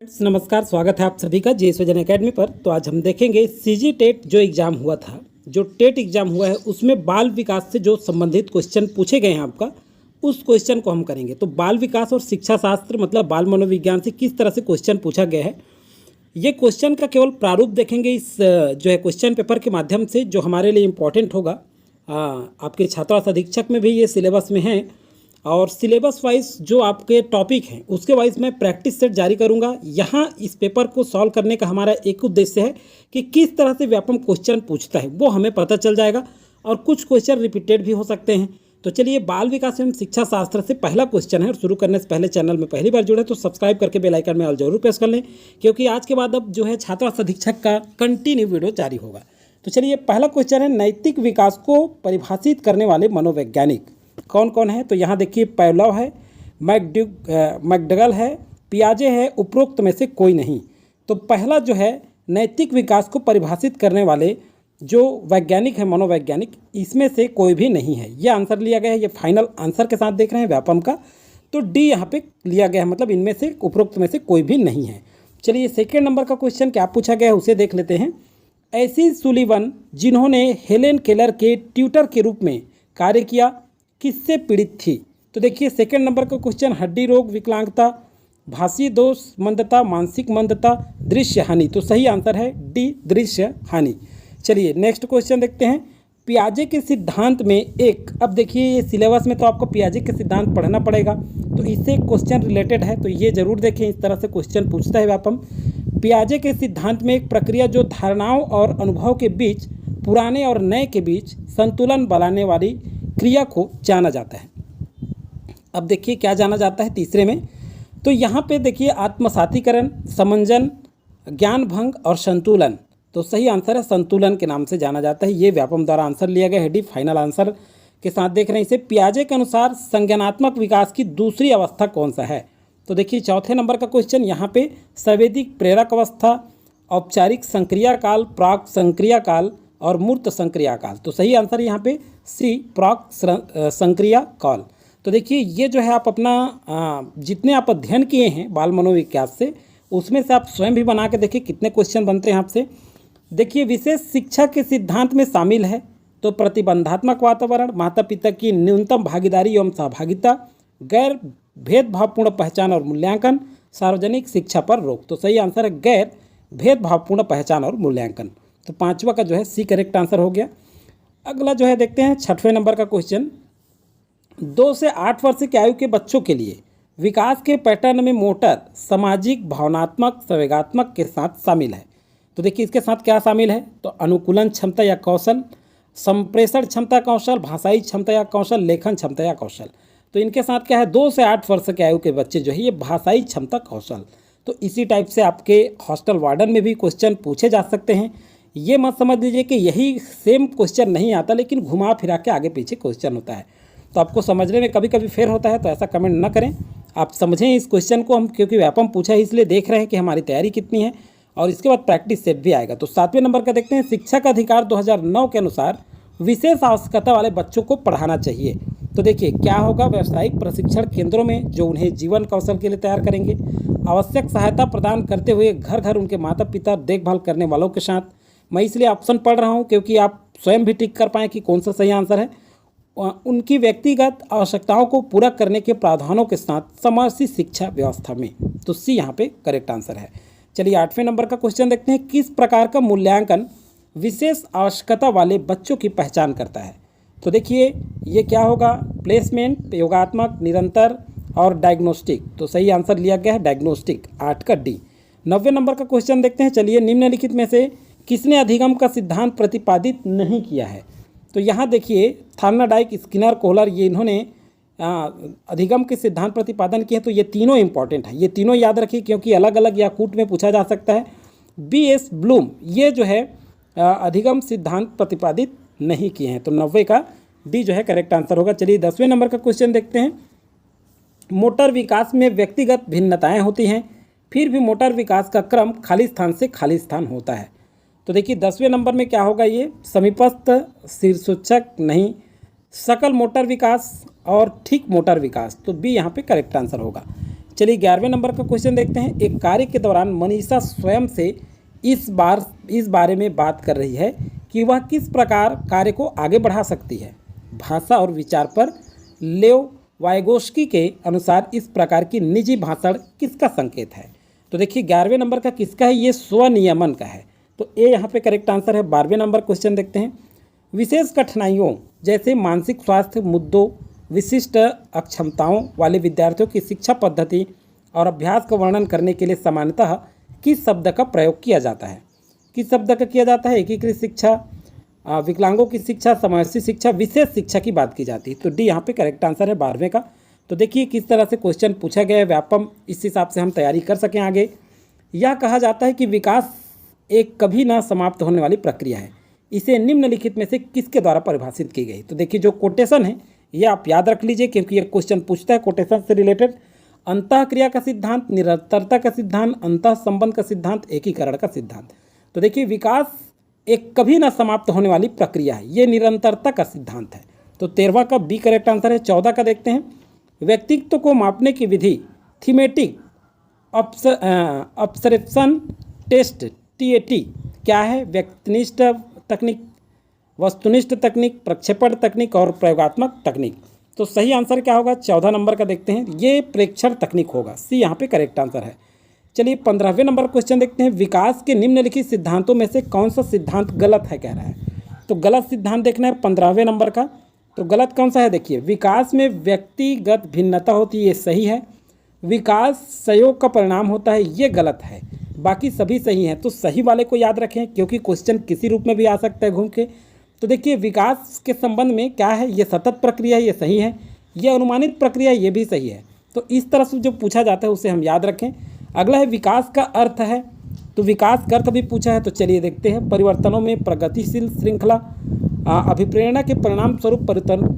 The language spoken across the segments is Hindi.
नमस्कार, स्वागत है आप सभी का जे सृजन एकेडमी पर। तो आज हम देखेंगे सीजी टेट जो एग्ज़ाम हुआ था, जो टेट एग्ज़ाम हुआ है उसमें बाल विकास से जो संबंधित क्वेश्चन पूछे गए हैं आपका, उस क्वेश्चन को हम करेंगे। तो बाल विकास और शिक्षा शास्त्र मतलब बाल मनोविज्ञान से किस तरह से क्वेश्चन पूछा गया है, ये क्वेश्चन का केवल प्रारूप देखेंगे इस जो है क्वेश्चन पेपर के माध्यम से, जो हमारे लिए इम्पोर्टेंट होगा। आपके छात्रावास अधीक्षक में भी ये सिलेबस में है, और सिलेबस वाइज जो आपके टॉपिक हैं उसके वाइज मैं प्रैक्टिस सेट जारी करूंगा। यहाँ इस पेपर को सॉल्व करने का हमारा एक उद्देश्य है कि किस तरह से व्यापम क्वेश्चन पूछता है वो हमें पता चल जाएगा, और कुछ क्वेश्चन रिपीटेड भी हो सकते हैं। तो चलिए, बाल विकास एवं शिक्षा शास्त्र से पहला क्वेश्चन है, और शुरू करने से पहले चैनल में पहली बार जुड़े तो सब्सक्राइब करके बेल आइकन में ऑल जरूर प्रेस कर लें, क्योंकि आज के बाद अब जो है छात्रावास अधीक्षक का कंटिन्यू वीडियो जारी होगा। तो चलिए, पहला क्वेश्चन है, नैतिक विकास को परिभाषित करने वाले मनोवैज्ञानिक कौन कौन है। तो यहाँ देखिए, पावलोव है, मैकडगल है, पियाजे है, उपरोक्त में से कोई नहीं। तो पहला जो है नैतिक विकास को परिभाषित करने वाले जो वैज्ञानिक है, मनोवैज्ञानिक, इसमें से कोई भी नहीं है। ये आंसर लिया गया है, ये फाइनल आंसर के साथ देख रहे हैं व्यापम का। तो डी यहाँ पे लिया गया है, मतलब इनमें से उपरोक्त में से कोई भी नहीं है। चलिए, सेकेंड नंबर का क्वेश्चन क्या पूछा गया है उसे देख लेते हैं। ऐसी सुलिवन जिन्होंने हेलेन केलर के ट्यूटर के रूप में कार्य किया, किससे पीड़ित थी। तो देखिए, सेकंड नंबर का क्वेश्चन, हड्डी रोग, विकलांगता, भाषी दोष, मंदता, मानसिक मंदता, दृश्य हानि। तो सही आंसर है डी, दृश्य हानि। चलिए, नेक्स्ट क्वेश्चन देखते हैं। पियाजे के सिद्धांत में एक, अब देखिए ये सिलेबस में तो आपको पियाजे के सिद्धांत पढ़ना पड़ेगा, तो इससे क्वेश्चन रिलेटेड है, तो ये जरूर देखें, इस तरह से क्वेश्चन पूछता है व्यापम। पियाजे के सिद्धांत में एक प्रक्रिया जो धारणाओं और अनुभव के बीच, पुराने और नए के बीच संतुलन बनाने वाली क्रिया को जाना जाता है। अब देखिए क्या जाना जाता है तीसरे में। तो यहाँ पे देखिए, आत्मसातीकरण, समंजन, ज्ञान भंग और संतुलन। तो सही आंसर है संतुलन के नाम से जाना जाता है। ये व्यापम द्वारा आंसर लिया गया है, डी फाइनल आंसर के साथ देख रहे हैं इसे। पियाजे के अनुसार संज्ञानात्मक विकास की दूसरी अवस्था कौन सा है। तो देखिए, चौथे नंबर का क्वेश्चन यहाँ पे, संवेदिक प्रेरक अवस्था, औपचारिक संक्रिया काल, प्राक संक्रिया काल और मूर्त संक्रिया काल। तो सही आंसर यहाँ पे सी, प्राक संक्रिया काल। तो देखिए, ये जो है आप अपना जितने आप अध्ययन किए हैं बाल मनोविकास से, उसमें से आप स्वयं भी बना के देखिए कितने क्वेश्चन बनते हैं आपसे। देखिए, विशेष शिक्षा के सिद्धांत में शामिल है तो प्रतिबंधात्मक वातावरण, माता पिता की न्यूनतम भागीदारी एवं सहभागिता, गैर भेदभावपूर्ण पहचान और मूल्यांकन, सार्वजनिक शिक्षा पर रोक। तो सही आंसर है गैर भेदभावपूर्ण पहचान और मूल्यांकन। तो पांचवा का जो है सी करेक्ट आंसर हो गया। अगला जो है देखते हैं, छठवें नंबर का क्वेश्चन। 2 से 8 वर्ष की आयु के बच्चों के लिए विकास के पैटर्न में मोटर, सामाजिक, भावनात्मक, संवेगात्मक के साथ शामिल है। तो देखिए, इसके साथ क्या शामिल है। तो अनुकूलन क्षमता या कौशल, संप्रेषण क्षमता कौशल, भाषाई क्षमता या कौशल, लेखन क्षमता या कौशल। तो इनके साथ क्या है, 2 से 8 वर्ष के आयु के बच्चे जो है ये भाषाई क्षमता कौशल। तो इसी टाइप से आपके हॉस्टल वार्डन में भी क्वेश्चन पूछे जा सकते हैं। ये मत समझ लीजिए कि यही सेम क्वेश्चन नहीं आता, लेकिन घुमा फिरा के आगे पीछे क्वेश्चन होता है, तो आपको समझने में कभी कभी फेर होता है, तो ऐसा कमेंट ना करें। आप समझें इस क्वेश्चन को, हम क्योंकि व्यापम पूछा है इसलिए देख रहे हैं कि हमारी तैयारी कितनी है, और इसके बाद प्रैक्टिस सेट भी आएगा। तो 7वें नंबर का देखते हैं। शिक्षा का अधिकार 2009 के अनुसार विशेष आवश्यकता वाले बच्चों को पढ़ाना चाहिए। तो देखिए क्या होगा, व्यावसायिक प्रशिक्षण केंद्रों में जो उन्हें जीवन कौशल के लिए तैयार करेंगे, आवश्यक सहायता प्रदान करते हुए घर घर उनके माता पिता देखभाल करने वालों के साथ। मैं इसलिए ऑप्शन पढ़ रहा हूं क्योंकि आप स्वयं भी टिक कर पाएँ कि कौन सा सही आंसर है। उनकी व्यक्तिगत आवश्यकताओं को पूरा करने के प्रावधानों के साथ समावेशी शिक्षा व्यवस्था में। तो सी यहाँ पे करेक्ट आंसर है। चलिए, 8वें नंबर का क्वेश्चन देखते हैं। किस प्रकार का मूल्यांकन विशेष आवश्यकता वाले बच्चों की पहचान करता है। तो देखिए, ये क्या होगा, प्लेसमेंट, योगात्मक, निरंतर और डायग्नोस्टिक। तो सही आंसर लिया गया है डायग्नोस्टिक, 8 का डी। 90 नंबर का क्वेश्चन देखते हैं। चलिए, निम्नलिखित में से किसने अधिगम का सिद्धांत प्रतिपादित नहीं किया है। तो यहाँ देखिए, थार्नाडाइक, स्किनर, कोहलर, ये इन्होंने अधिगम के सिद्धांत प्रतिपादन किए हैं। तो ये तीनों इंपॉर्टेंट है, ये तीनों याद रखिए, क्योंकि अलग अलग या कूट में पूछा जा सकता है। B.S. ब्लूम ये जो है अधिगम सिद्धांत प्रतिपादित नहीं किए हैं। तो 90 का डी जो है करेक्ट आंसर होगा। चलिए, 10वें नंबर का क्वेश्चन देखते हैं। मोटर विकास में व्यक्तिगत भिन्नताएं होती हैं, फिर भी मोटर विकास का क्रम खाली स्थान से खाली स्थान होता है। तो देखिए, 10वें नंबर में क्या होगा, ये समीपस्थ, शीर्षोच्चक नहीं, सकल मोटर विकास और ठीक मोटर विकास। तो बी यहाँ पे करेक्ट आंसर होगा। चलिए 11वें नंबर का क्वेश्चन देखते हैं। एक कार्य के दौरान मनीषा स्वयं से इस बारे में बात कर रही है कि वह किस प्रकार कार्य को आगे बढ़ा सकती है। भाषा और विचार पर लेव वाइगोस्की के अनुसार इस प्रकार की निजी भाषण किसका संकेत है। तो देखिए 11वें नंबर का किसका है, ये स्वनियमन का है। तो ए यहाँ पे करेक्ट आंसर है। 12वें नंबर क्वेश्चन देखते हैं। विशेष कठिनाइयों जैसे मानसिक स्वास्थ्य मुद्दों, विशिष्ट अक्षमताओं वाले विद्यार्थियों की शिक्षा पद्धति और अभ्यास का वर्णन करने के लिए सामान्यतः किस शब्द का प्रयोग किया जाता है। किस शब्द का किया जाता है? एकीकृत शिक्षा, विकलांगों की शिक्षा, समावेशी शिक्षा, विशेष शिक्षा की बात की जाती है। तो डी यहाँ पे करेक्ट आंसर है 12वें का। तो देखिए किस तरह से क्वेश्चन पूछा गया है व्यापम, इस हिसाब से हम तैयारी कर सकें आगे। यह कहा जाता है कि विकास एक कभी ना समाप्त होने वाली प्रक्रिया है। इसे निम्नलिखित में से किसके द्वारा परिभाषित की गई। तो देखिए जो कोटेशन है ये आप याद रख लीजिए, क्योंकि ये क्वेश्चन पूछता है कोटेशन से रिलेटेड। अंतःक्रिया का सिद्धांत, निरंतरता का सिद्धांत, अंतः संबंध का सिद्धांत, एकीकरण का सिद्धांत। तो देखिए विकास एक कभी ना समाप्त होने वाली प्रक्रिया है, ये निरंतरता का सिद्धांत है। तो 13वां का बी करेक्ट आंसर है। 14 का देखते हैं। व्यक्तित्व को मापने की विधि थीमेटिक ऑब्जर्वेशन टेस्ट TAT क्या है? व्यक्तिनिष्ठ तकनीक, वस्तुनिष्ठ तकनीक, प्रक्षेपण तकनीक और प्रयोगात्मक तकनीक। तो सही आंसर क्या होगा? 14 नंबर का देखते हैं। ये प्रेक्षण तकनीक होगा, सी यहाँ पे करेक्ट आंसर है। चलिए 15वें नंबर क्वेश्चन देखते हैं। विकास के निम्नलिखित सिद्धांतों में से कौन सा सिद्धांत गलत है कह रहा है। तो गलत सिद्धांत देखना है 15वें नंबर का। तो गलत कौन सा है? देखिए विकास में व्यक्तिगत भिन्नता होती है, ये सही है। विकास सहयोग का परिणाम होता है, ये गलत है। बाकी सभी सही हैं। तो सही वाले को याद रखें, क्योंकि क्वेश्चन किसी रूप में भी आ सकता है घूम के। तो देखिए विकास के संबंध में क्या है, ये सतत प्रक्रिया है, ये सही है। ये अनुमानित प्रक्रिया, ये भी सही है। तो इस तरह से जो पूछा जाता है उसे हम याद रखें। अगला है विकास का अर्थ है। तो विकास का अर्थ भी पूछा है, तो चलिए देखते हैं। परिवर्तनों में प्रगतिशील श्रृंखला, अभिप्रेरणा के परिणाम स्वरूप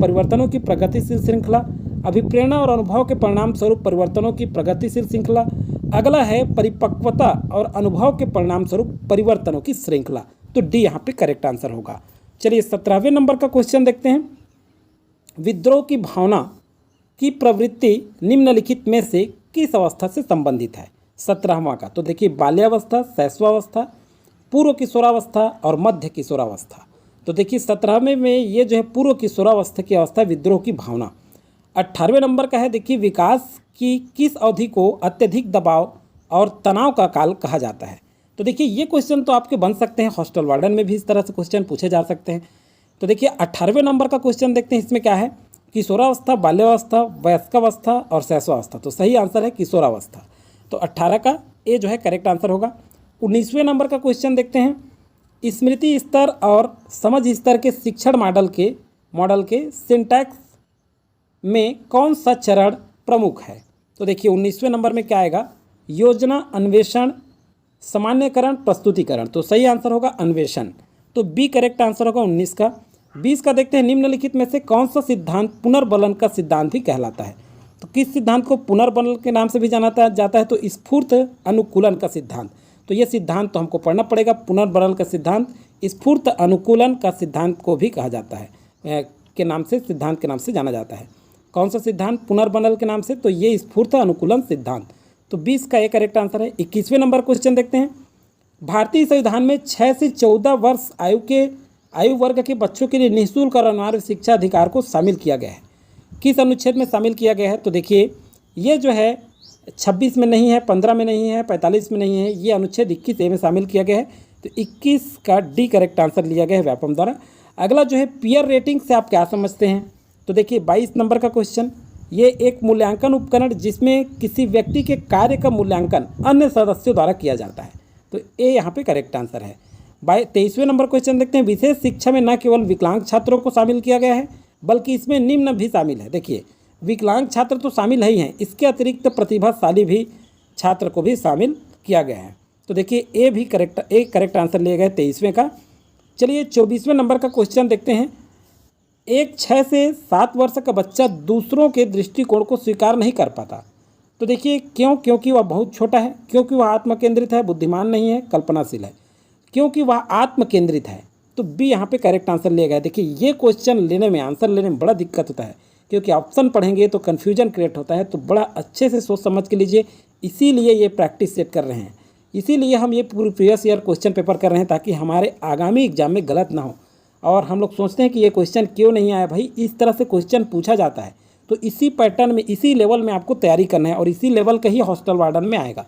परिवर्तनों की प्रगतिशील श्रृंखला, अभिप्रेरणा और अनुभव के परिणाम स्वरूप परिवर्तनों की प्रगतिशील श्रृंखला। अगला है परिपक्वता और अनुभव के परिणाम स्वरूप परिवर्तनों की श्रृंखला। तो डी यहाँ पे करेक्ट आंसर होगा। चलिए 17वें नंबर का क्वेश्चन देखते हैं। विद्रोह की भावना की प्रवृत्ति निम्नलिखित में से किस अवस्था से संबंधित है? 17वां का। तो देखिए बाल्यावस्था, शैशवावस्था, पूर्व किशोरावस्था और मध्य किशोरावस्था। तो देखिए 17वें में ये जो है पूर्व किशोरावस्था की अवस्था, विद्रोह की भावना। 18वें नंबर का है। देखिए विकास की किस अवधि को अत्यधिक दबाव और तनाव का काल कहा जाता है। तो देखिए ये क्वेश्चन तो आपके बन सकते हैं, हॉस्टल वार्डन में भी इस तरह से क्वेश्चन पूछे जा सकते हैं। तो देखिए 18वें नंबर का क्वेश्चन देखते हैं। इसमें क्या है? किशोरावस्था, बाल्यावस्था, वयस्कावस्था और शैशवावस्था। तो सही आंसर है किशोरावस्था। तो 18 का ए जो है करेक्ट आंसर होगा। 19वें नंबर का क्वेश्चन देखते हैं। स्मृति स्तर और समझ स्तर के शिक्षण मॉडल के सिंटैक्स में कौन सा चरण प्रमुख है? तो देखिए 19वें नंबर में क्या आएगा? योजना, अन्वेषण, सामान्यकरण, प्रस्तुतिकरण। तो सही आंसर होगा अन्वेषण। तो बी करेक्ट आंसर होगा 19 का। 20 का देखते हैं। निम्नलिखित में से कौन सा सिद्धांत पुनर्बलन का सिद्धांत भी कहलाता है? तो किस सिद्धांत को पुनर्बलन के नाम से भी जाना जाता है? तो स्फूर्त अनुकूलन का सिद्धांत। तो ये सिद्धांत तो हमको पढ़ना पड़ेगा। पुनर्बलन का सिद्धांत स्फूर्त अनुकूलन का सिद्धांत को भी कहा जाता है के नाम से, सिद्धांत के नाम से जाना जाता है। कौन सा सिद्धांत पुनर्बलन के नाम से? तो ये स्फूर्त अनुकूलन सिद्धांत। तो 20 का ये करेक्ट आंसर है। 21वें नंबर क्वेश्चन देखते हैं। भारतीय संविधान में 6 से 14 वर्ष आयु वर्ग के बच्चों के लिए निःशुल्क और अनिवार्य शिक्षा अधिकार को शामिल किया गया है। किस अनुच्छेद में शामिल किया गया है? तो देखिए ये जो है 26 में नहीं है, 15 में नहीं है, 45 में नहीं है, ये अनुच्छेद 21A में शामिल किया गया है। तो 21 का डी करेक्ट आंसर लिया गया है व्यापम द्वारा। अगला जो है पीयर रेटिंग से आप क्या समझते हैं? तो देखिए 22 नंबर का क्वेश्चन। ये एक मूल्यांकन उपकरण जिसमें किसी व्यक्ति के कार्य का मूल्यांकन अन्य सदस्यों द्वारा किया जाता है। तो ए यहाँ पे करेक्ट आंसर है। 23वें नंबर क्वेश्चन देखते हैं। विशेष शिक्षा में न केवल विकलांग छात्रों को शामिल किया गया है, बल्कि इसमें निम्न भी शामिल है। देखिए विकलांग छात्र तो शामिल ही हैं, इसके अतिरिक्त प्रतिभाशाली भी छात्र को भी शामिल किया गया है। तो देखिए ए करेक्ट आंसर लिया गया है 23वें का। चलिए 24वें नंबर का क्वेश्चन देखते हैं। एक 6 से 7 वर्ष का बच्चा दूसरों के दृष्टिकोण को स्वीकार नहीं कर पाता। तो देखिए क्यों? क्योंकि वह बहुत छोटा है, क्योंकि वह आत्मकेंद्रित है, बुद्धिमान नहीं है, कल्पनाशील है, क्योंकि वह आत्मकेंद्रित है। तो बी यहाँ पे करेक्ट आंसर लिया गया है। देखिए ये क्वेश्चन लेने में, आंसर लेने में बड़ा दिक्कत होता है, क्योंकि ऑप्शन पढ़ेंगे तो कन्फ्यूजन क्रिएट होता है। तो बड़ा अच्छे से सोच समझ के लीजिए, इसीलिए ये प्रैक्टिस सेट कर रहे हैं, इसीलिए हम ये पूरी प्रीवियस ईयर क्वेश्चन पेपर कर रहे हैं ताकि हमारे आगामी एग्जाम में गलत ना हो। और हम लोग सोचते हैं कि ये क्वेश्चन क्यों नहीं आया, भाई इस तरह से क्वेश्चन पूछा जाता है, तो इसी पैटर्न में, इसी लेवल में आपको तैयारी करना है और इसी लेवल का ही हॉस्टल वार्डन में आएगा।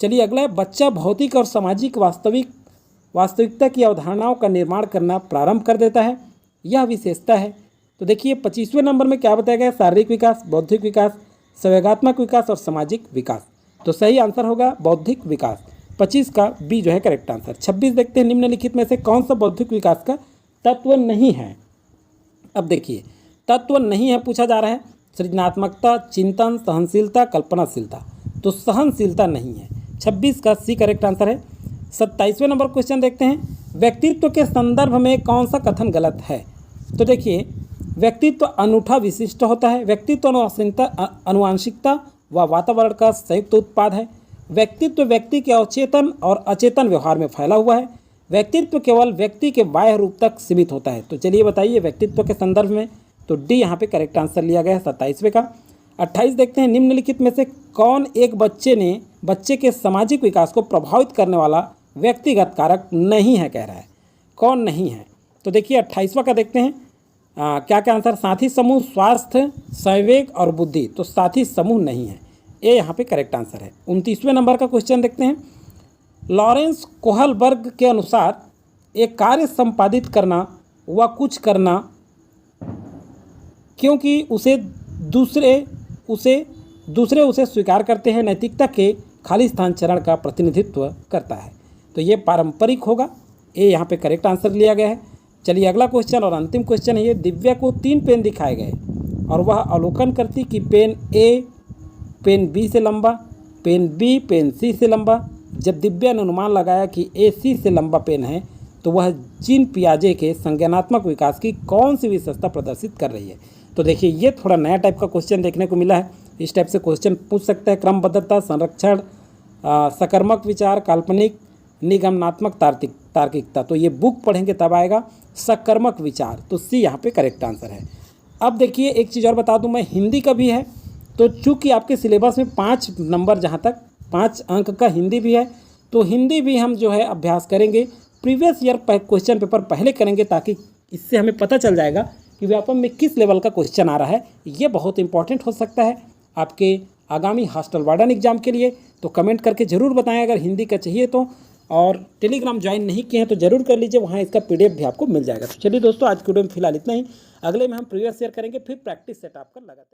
चलिए अगला है, बच्चा भौतिक और सामाजिक वास्तविकता की अवधारणाओं का निर्माण करना प्रारंभ कर देता है, यह विशेषता है। तो देखिए 25वें नंबर में क्या बताया गया, शारीरिक विकास, बौद्धिक विकास, संवेगात्मक विकास और सामाजिक विकास। तो सही आंसर होगा बौद्धिक विकास, 25 का बी जो है करेक्ट आंसर। 26 देखते हैं, निम्नलिखित में से कौन सा बौद्धिक विकास का तत्व नहीं है। अब देखिए तत्व नहीं है पूछा जा रहा है, सृजनात्मकता, चिंतन, सहनशीलता, कल्पनाशीलता। तो सहनशीलता नहीं है, 26 का सी करेक्ट आंसर है। 27वें नंबर क्वेश्चन देखते हैं, व्यक्तित्व के संदर्भ में कौन सा कथन गलत है। तो देखिए व्यक्तित्व अनूठा विशिष्ट होता है, व्यक्तित्व अनुवांशिकता व वातावरण का संयुक्त उत्पाद है, व्यक्तित्व व्यक्ति के अवचेतन और अचेतन व्यवहार में फैला हुआ है, व्यक्तित्व केवल व्यक्ति के बाह्य रूप तक सीमित होता है। तो चलिए बताइए व्यक्तित्व के संदर्भ में, तो डी यहाँ पे करेक्ट आंसर लिया गया है 27वें का। 28 देखते हैं, निम्नलिखित में से कौन एक बच्चे के सामाजिक विकास को प्रभावित करने वाला व्यक्तिगत कारक नहीं है, कह रहा है, कौन नहीं है। तो देखिए 28वां का देखते हैं, क्या क्या आंसर, साथी समूह, स्वास्थ्य, संवेग और बुद्धि। तो साथी समूह नहीं है, ये यहाँ पे करेक्ट आंसर है। 29वें नंबर का क्वेश्चन देखते हैं, लॉरेंस कोहलबर्ग के अनुसार एक कार्य संपादित करना व कुछ करना क्योंकि दूसरे उसे स्वीकार करते हैं, नैतिकता के खालिस्तान चरण का प्रतिनिधित्व करता है। तो ये पारंपरिक होगा, ये यहाँ पे करेक्ट आंसर लिया गया है। चलिए अगला क्वेश्चन और अंतिम क्वेश्चन है ये, दिव्या को 3 पेन दिखाए गए और वह अवलोकन करती कि पेन ए पेन बी से लंबा, पेन बी पेन सी से लंबा। जब दिव्या ने अनुमान लगाया कि ए सी से लंबा पेन है, तो वह जीन पियाजे के संज्ञानात्मक विकास की कौन सी विशेषता प्रदर्शित कर रही है। तो देखिए ये थोड़ा नया टाइप का क्वेश्चन देखने को मिला है, इस टाइप से क्वेश्चन पूछ सकता है। क्रमबद्धता, संरक्षण, सकर्मक विचार, काल्पनिक, निगमनात्मक तार्किकता। तो ये बुक पढ़ेंगे तब आएगा सकर्मक विचार, तो सी यहाँ पे करेक्ट आंसर है। अब देखिए एक चीज़ और बता दूं मैं, हिंदी का भी है, तो चूँकि आपके सिलेबस में 5 नंबर, जहाँ तक 5 अंक का हिंदी भी है, तो हिंदी भी हम जो है अभ्यास करेंगे, प्रीवियस ईयर क्वेश्चन पेपर पहले करेंगे, ताकि इससे हमें पता चल जाएगा कि व्यापम में किस लेवल का क्वेश्चन आ रहा है। ये बहुत इंपॉर्टेंट हो सकता है आपके आगामी हॉस्टल वार्डन एग्जाम के लिए। तो कमेंट करके ज़रूर बताएं अगर हिंदी का चाहिए तो, और टेलीग्राम ज्वाइन नहीं किए हैं तो ज़रूर कर लीजिए, वहाँ इसका PDF भी आपको मिल जाएगा। तो चलिए दोस्तों आज के वीडियो में फिलहाल इतना ही, अगले में हम प्रीवियस ईयर करेंगे, फिर प्रैक्टिस सेट आपका लगाते हैं।